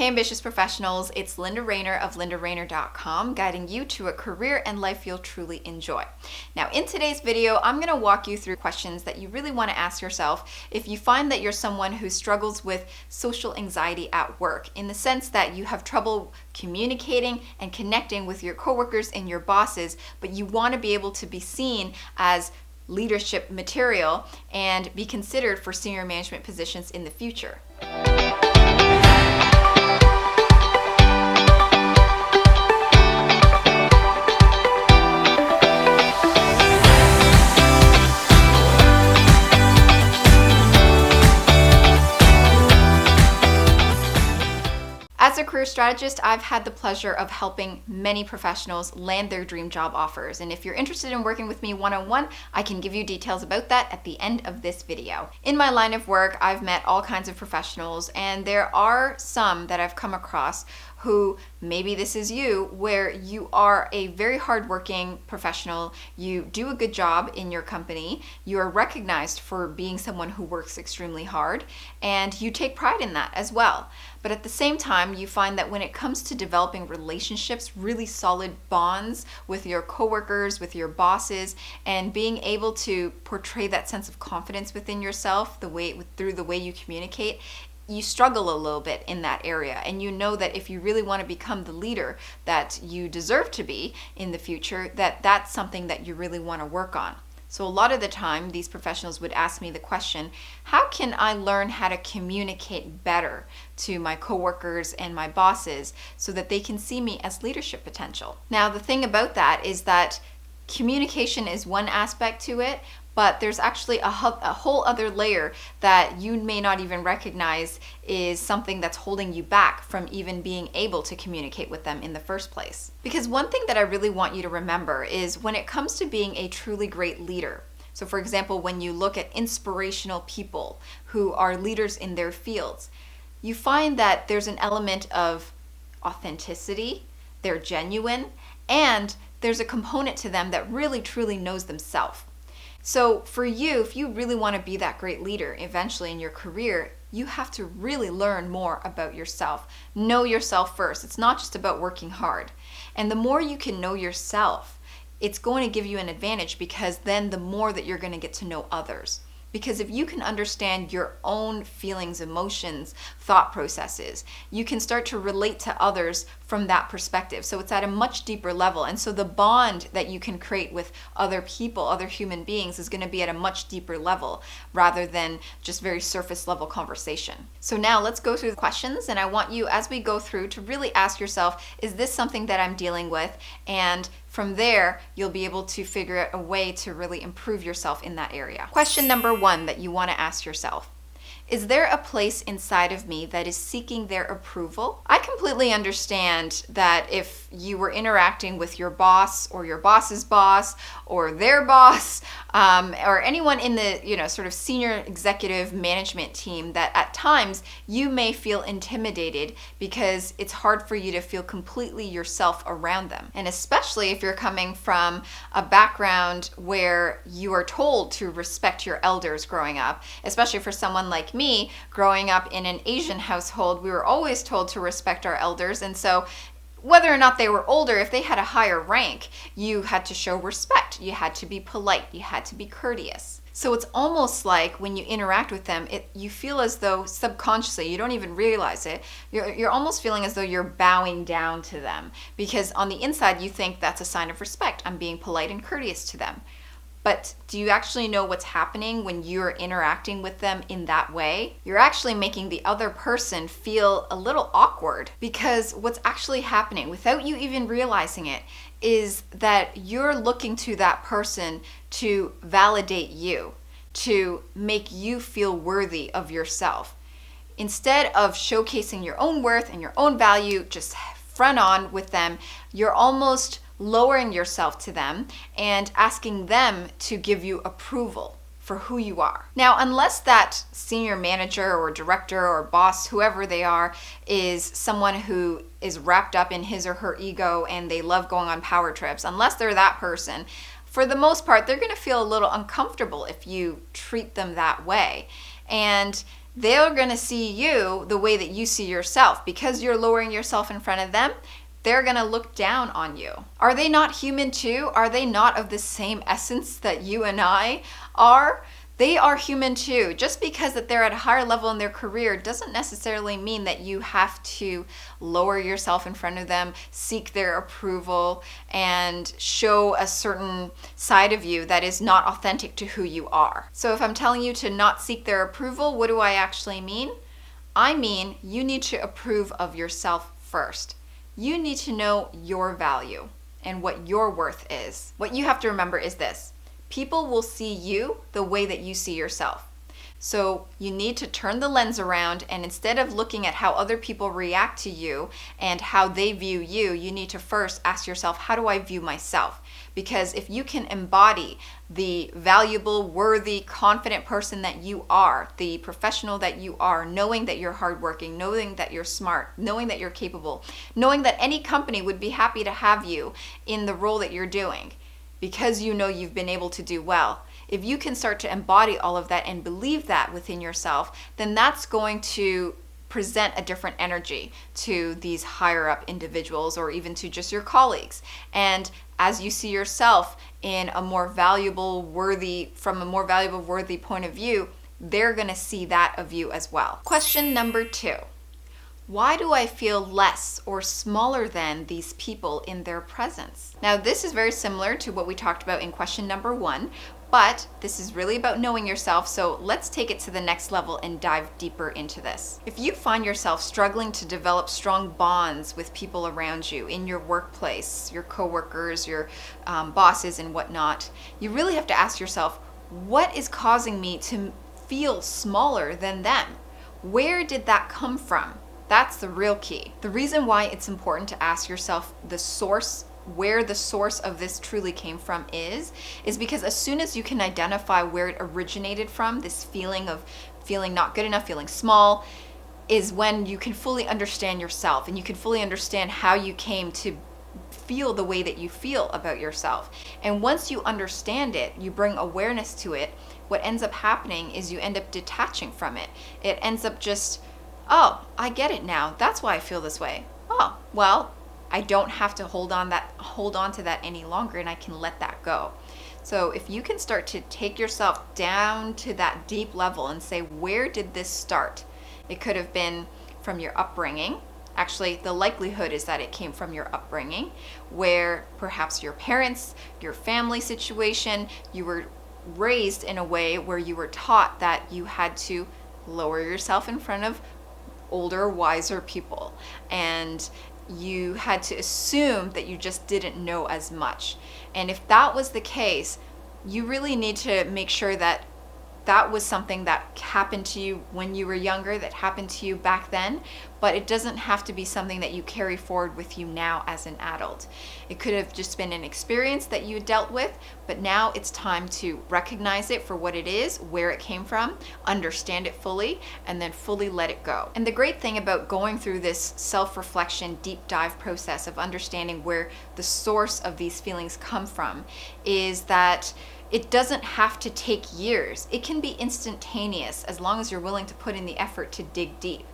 Hey ambitious professionals, it's Linda Rayner of lindarainer.com, guiding you to a career and life you'll truly enjoy. Now in today's video, I'm going to walk you through questions that you really want to ask yourself if you find that you're someone who struggles with social anxiety at work, in the sense that you have trouble communicating and connecting with your coworkers and your bosses, but you want to be able to be seen as leadership material and be considered for senior management positions in the future. As a career strategist, I've had the pleasure of helping many professionals land their dream job offers. And if you're interested in working with me one-on-one, I can give you details about that at the end of this video. In my line of work, I've met all kinds of professionals, and there are some that I've come across who, maybe this is you, where you are a very hardworking professional, you do a good job in your company, you are recognized for being someone who works extremely hard, and you take pride in that as well. But at the same time, you find that when it comes to developing relationships, really solid bonds with your coworkers, with your bosses, and being able to portray that sense of confidence within yourself through the way you communicate, you struggle a little bit in that area. And you know that if you really want to become the leader that you deserve to be in the future, that's something that you really want to work on. So a lot of the time, these professionals would ask me the question, how can I learn how to communicate better to my coworkers and my bosses so that they can see me as leadership potential? Now, the thing about that is that communication is one aspect to it, but there's actually a whole other layer that you may not even recognize is something that's holding you back from even being able to communicate with them in the first place. Because one thing that I really want you to remember is when it comes to being a truly great leader, so for example, when you look at inspirational people who are leaders in their fields, you find that there's an element of authenticity, they're genuine, and there's a component to them that really truly knows themselves. So for you, if you really want to be that great leader eventually in your career, you have to really learn more about yourself. Know yourself first. It's not just about working hard. And the more you can know yourself, it's going to give you an advantage, because then the more that you're going to get to know others. Because if you can understand your own feelings, emotions, thought processes, you can start to relate to others from that perspective. So it's at a much deeper level. And so the bond that you can create with other people, other human beings, is going to be at a much deeper level rather than just very surface level conversation. So now let's go through the questions. And I want you, as we go through, to really ask yourself, is this something that I'm dealing with? And from there, you'll be able to figure out a way to really improve yourself in that area. Question number one that you want to ask yourself: is there a place inside of me that is seeking their approval? I completely understand that if you were interacting with your boss or your boss's boss or their boss or anyone in the sort of senior executive management team, that at times you may feel intimidated because it's hard for you to feel completely yourself around them. And especially if you're coming from a background where you are told to respect your elders growing up, especially for someone like me, growing up in an Asian household, we were always told to respect our elders. And so whether or not they were older, if they had a higher rank, you had to show respect. You had to be polite. You had to be courteous. So it's almost like when you interact with them, you feel as though subconsciously, you don't even realize it, you're almost feeling as though you're bowing down to them, because on the inside you think that's a sign of respect. I'm being polite and courteous to them. But do you actually know what's happening when you're interacting with them in that way? You're actually making the other person feel a little awkward, because what's actually happening, without you even realizing it, is that you're looking to that person to validate you, to make you feel worthy of yourself. Instead of showcasing your own worth and your own value, just front on with them, you're almost lowering yourself to them and asking them to give you approval for who you are. Now, unless that senior manager or director or boss, whoever they are, is someone who is wrapped up in his or her ego and they love going on power trips, unless they're that person, for the most part, they're going to feel a little uncomfortable if you treat them that way. And they're going to see you the way that you see yourself. Because you're lowering yourself in front of them, they're going to look down on you. Are they not human too? Are they not of the same essence that you and I are? They are human too. Just because that they're at a higher level in their career doesn't necessarily mean that you have to lower yourself in front of them, seek their approval, and show a certain side of you that is not authentic to who you are. So if I'm telling you to not seek their approval, what do I actually mean? I mean, you need to approve of yourself first. You need to know your value and what your worth is. What you have to remember is this: people will see you the way that you see yourself. So you need to turn the lens around, and instead of looking at how other people react to you and how they view you, you need to first ask yourself, how do I view myself? Because if you can embody the valuable, worthy, confident person that you are, the professional that you are, knowing that you're hardworking, knowing that you're smart, knowing that you're capable, knowing that any company would be happy to have you in the role that you're doing, because you know you've been able to do well. If you can start to embody all of that and believe that within yourself, then that's going to present a different energy to these higher up individuals, or even to just your colleagues. And as you see yourself in a more valuable, worthy, from a more valuable, worthy point of view, they're going to see that of you as well. Question number 2. Why do I feel less or smaller than these people in their presence? Now, this is very similar to what we talked about in question number 1, but this is really about knowing yourself, so let's take it to the next level and dive deeper into this. If you find yourself struggling to develop strong bonds with people around you in your workplace, your coworkers, your bosses and whatnot, you really have to ask yourself, what is causing me to feel smaller than them? Where did that come from? That's the real key. The reason why it's important to ask yourself the source, where the source of this truly came from is because as soon as you can identify where it originated from, this feeling of feeling not good enough, feeling small, is when you can fully understand yourself, and you can fully understand how you came to feel the way that you feel about yourself. And once you understand it, you bring awareness to it, what ends up happening is you end up detaching from it. It ends up just, oh, I get it now. That's why I feel this way. Oh, well, I don't have to hold on to that any longer, and I can let that go. So if you can start to take yourself down to that deep level and say, where did this start? It could have been from your upbringing. Actually, the likelihood is that it came from your upbringing, where perhaps your parents, your family situation, you were raised in a way where you were taught that you had to lower yourself in front of older, wiser people, and you had to assume that you just didn't know as much. And if that was the case, you really need to make sure that that was something that happened to you when you were younger, that happened to you back then, but it doesn't have to be something that you carry forward with you now as an adult. It could have just been an experience that you dealt with, but now it's time to recognize it for what it is, where it came from, understand it fully, and then fully let it go. And the great thing about going through this self-reflection, deep dive process of understanding where the source of these feelings come from is that it doesn't have to take years. It can be instantaneous as long as you're willing to put in the effort to dig deep.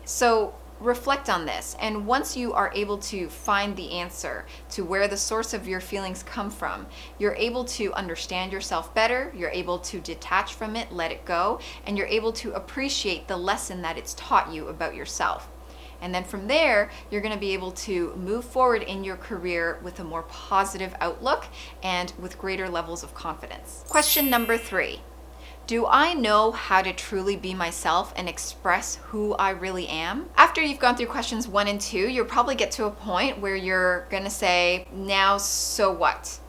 So reflect on this, and once you are able to find the answer to where the source of your feelings come from, you're able to understand yourself better, you're able to detach from it, let it go, and you're able to appreciate the lesson that it's taught you about yourself. And then from there, you're going to be able to move forward in your career with a more positive outlook and with greater levels of confidence. Question number 3. Do I know how to truly be myself and express who I really am? After you've gone through questions 1 and 2, you'll probably get to a point where you're going to say, now so what?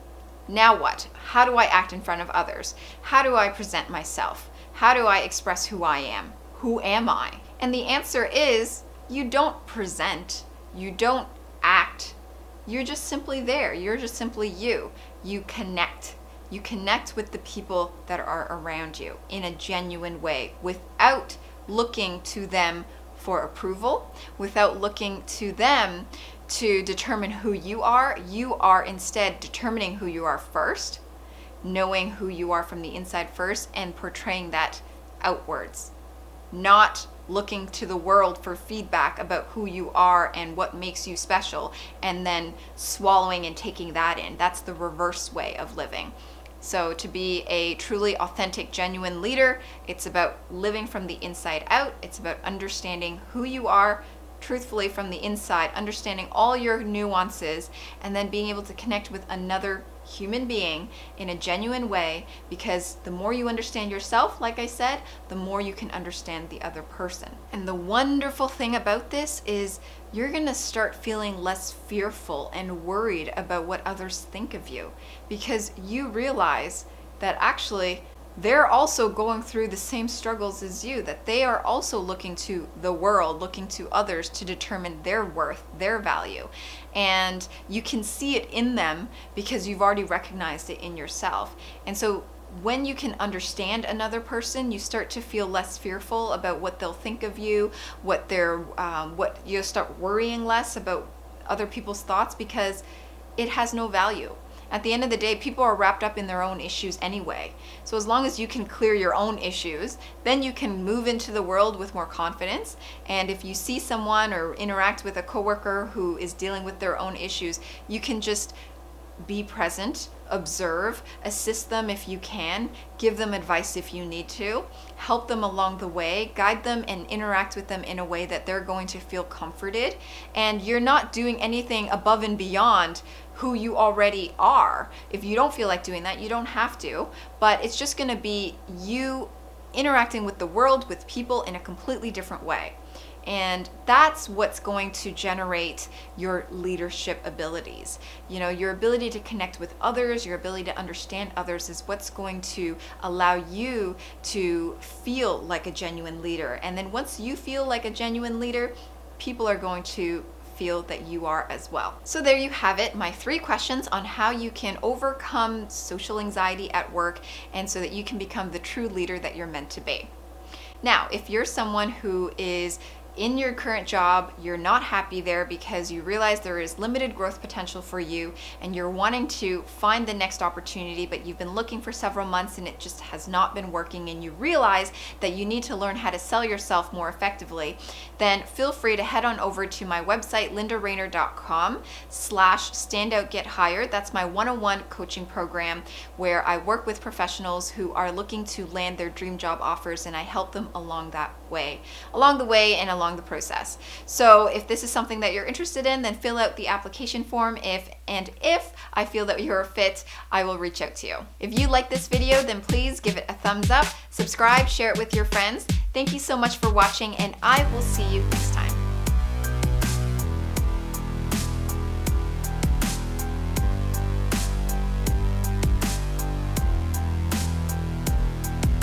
Now what? How do I act in front of others? How do I present myself? How do I express who I am? Who am I? And the answer is, you don't present, you don't act, you're just simply there. You're just simply you. You connect. You connect with the people that are around you in a genuine way without looking to them for approval, without looking to them to determine who you are. You are instead determining who you are first, knowing who you are from the inside first, and portraying that outwards. not looking to the world for feedback about who you are and what makes you special, and then swallowing and taking that in. That's the reverse way of living. So to be a truly authentic, genuine leader, it's about living from the inside out. It's about understanding who you are truthfully from the inside, understanding all your nuances, and then being able to connect with another human being in a genuine way, because the more you understand yourself, like I said, the more you can understand the other person. And the wonderful thing about this is you're gonna start feeling less fearful and worried about what others think of you, because you realize that actually they're also going through the same struggles as you, that they are also looking to the world, looking to others to determine their worth, their value. And you can see it in them because you've already recognized it in yourself. And so when you can understand another person, you start to feel less fearful about what they'll think of you, what you'll start worrying less about other people's thoughts, because it has no value. At the end of the day, people are wrapped up in their own issues anyway. So as long as you can clear your own issues, then you can move into the world with more confidence. And if you see someone or interact with a coworker who is dealing with their own issues, you can just be present, observe, assist them if you can, give them advice if you need to, help them along the way, guide them and interact with them in a way that they're going to feel comforted. And you're not doing anything above and beyond who you already are. If you don't feel like doing that, you don't have to, but it's just gonna be you interacting with the world, with people in a completely different way. And that's what's going to generate your leadership abilities. You know, your ability to connect with others, your ability to understand others is what's going to allow you to feel like a genuine leader. And then once you feel like a genuine leader, people are going to feel that you are as well. So there you have it, my 3 questions on how you can overcome social anxiety at work, and so that you can become the true leader that you're meant to be. Now, if you're someone who is in your current job, you're not happy there because you realize there is limited growth potential for you, and you're wanting to find the next opportunity, but you've been looking for several months and it just has not been working, and you realize that you need to learn how to sell yourself more effectively, then feel free to head on over to my website, lindarainer.com/standoutgethired. That's my one-on-one coaching program where I work with professionals who are looking to land their dream job offers, and I help them along the way and along the process. So if this is something that you're interested in, then fill out the application form. If I feel that you're a fit, I will reach out to you. If you like this video, then please give it a thumbs up, subscribe, share it with your friends. Thank you so much for watching, and I will see you next time.